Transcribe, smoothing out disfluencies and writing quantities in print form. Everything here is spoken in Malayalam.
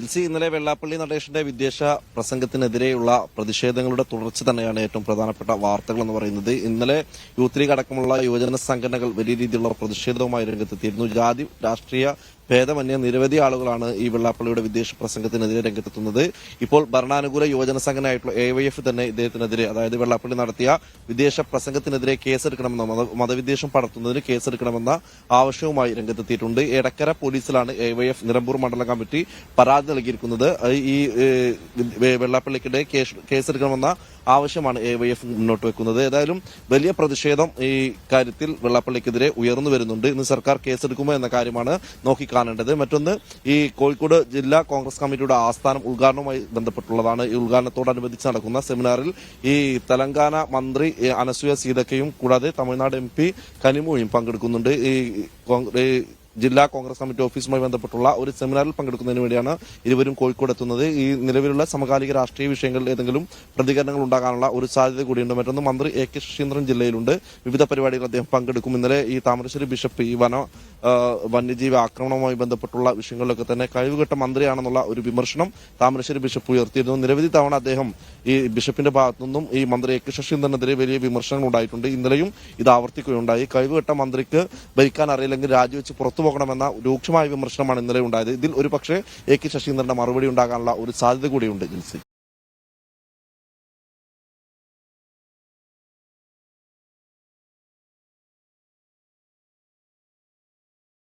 ജിൽസി, ഇന്നലെ വെള്ളാപ്പള്ളി നടേശന്റെ വിദേശ പ്രസംഗത്തിനെതിരെയുള്ള പ്രതിഷേധങ്ങളുടെ തുടർച്ച തന്നെയാണ് ഏറ്റവും പ്രധാനപ്പെട്ട വാർത്തകൾ എന്ന് പറയുന്നത്. ഇന്നലെ യൂത്ത് ലീഗ് അടക്കമുള്ള യുവജന സംഘടനകൾ വലിയ രീതിയിലുള്ള പ്രതിഷേധവുമായി രംഗത്തെത്തിയിരുന്നു. ജാതി രാഷ്ട്രീയ ഭേദമന്യേ നിരവധി ആളുകളാണ് ഈ വെള്ളാപ്പള്ളിയുടെ വിദേശ പ്രസംഗത്തിനെതിരെ രംഗത്തെത്തുന്നത്. ഇപ്പോൾ ഭരണാനുകൂല യുവജന സംഘടനയായിട്ടുള്ള AYF തന്നെ ഇദ്ദേഹത്തിനെതിരെ, അതായത് വെള്ളാപ്പള്ളി നടത്തിയ വിദേശ പ്രസംഗത്തിനെതിരെ കേസെടുക്കണമെന്ന, മതവിദ്വേഷം പടർത്തുന്നതിന് കേസെടുക്കണമെന്ന ആവശ്യവുമായി രംഗത്തെത്തിയിട്ടുണ്ട്. എടക്കര പോലീസിലാണ് AYF നിലമ്പൂർ മണ്ഡലം കമ്മിറ്റി പരാതി നൽകിയിരിക്കുന്നത്. ഈ വെള്ളാപ്പള്ളിക്കെതിരെ കേസെടുക്കണമെന്ന ആവശ്യമാണ് AYF മുന്നോട്ട് വെക്കുന്നത്. ഏതായാലും വലിയ പ്രതിഷേധം ഈ കാര്യത്തിൽ വെള്ളാപ്പള്ളിക്കെതിരെ ഉയർന്നു വരുന്നുണ്ട്. ഇന്ന് സർക്കാർ കേസെടുക്കുമോ എന്ന കാര്യമാണ് നോക്കിക്കാണേണ്ടത്. മറ്റൊന്ന്, ഈ കോഴിക്കോട് ജില്ലാ കോൺഗ്രസ് കമ്മിറ്റിയുടെ ആസ്ഥാനം ഉദ്ഘാടനവുമായി ബന്ധപ്പെട്ടുള്ളതാണ്. ഈ ഉദ്ഘാടനത്തോടനുബന്ധിച്ച് നടക്കുന്ന സെമിനാറിൽ ഈ തെലങ്കാന മന്ത്രി അനസൂയ സീതക്കയും കൂടാതെ തമിഴ്നാട് MP കനിമൊഴിയും പങ്കെടുക്കുന്നുണ്ട്. ഈ ജില്ലാ കോൺഗ്രസ് കമ്മിറ്റി ഓഫീസുമായി ബന്ധപ്പെട്ടുള്ള ഒരു സെമിനാറിൽ പങ്കെടുക്കുന്നതിന് വേണ്ടിയാണ് ഇരുവരും കോഴിക്കോട് എത്തുന്നത്. ഈ നിലവിലുള്ള സമകാലിക രാഷ്ട്രീയ വിഷയങ്ങളിൽ ഏതെങ്കിലും പ്രതികരണങ്ങൾ ഉണ്ടാകാനുള്ള ഒരു സാധ്യത കൂടിയുണ്ട്. മറ്റൊന്ന്, മന്ത്രി AK ശശീന്ദ്രൻ ജില്ലയിലുണ്ട്. വിവിധ പരിപാടികൾ അദ്ദേഹം പങ്കെടുക്കും. ഇന്നലെ ഈ താമരശ്ശേരി ബിഷപ്പ് ഈ വന്യജീവി ആക്രമണവുമായി ബന്ധപ്പെട്ടുള്ള വിഷയങ്ങളിലൊക്കെ തന്നെ കഴിവുകെട്ട മന്ത്രിയാണെന്നുള്ള ഒരു വിമർശനം താമരശ്ശേരി ബിഷപ്പ് ഉയർത്തിയിരുന്നു. നിരവധി തവണ അദ്ദേഹം ഈ ബിഷപ്പിന്റെ ഭാഗത്തുനിന്നും ഈ മന്ത്രി AK ശശീന്ദ്രനെതിരെ വലിയ വിമർശനങ്ങൾ ഉണ്ടായിട്ടുണ്ട്. ഇന്നലെയും ഇത് ആവർത്തിക്കുകയുണ്ടായി. കഴിവുകെട്ട മന്ത്രിക്ക് ഭരിക്കാൻ അറിയില്ലെങ്കിൽ രാജിവെച്ച് പുറത്തു പോകണമെന്ന രൂക്ഷമായ വിമർശനമാണ് ഇന്നലെ ഉണ്ടായത്. ഇതിൽ ഒരു പക്ഷേ AK ശശീന്ദ്രന്റെ മറുപടി ഉണ്ടാകാനുള്ള ഒരു സാധ്യത കൂടിയുണ്ട്. ജിൽസി.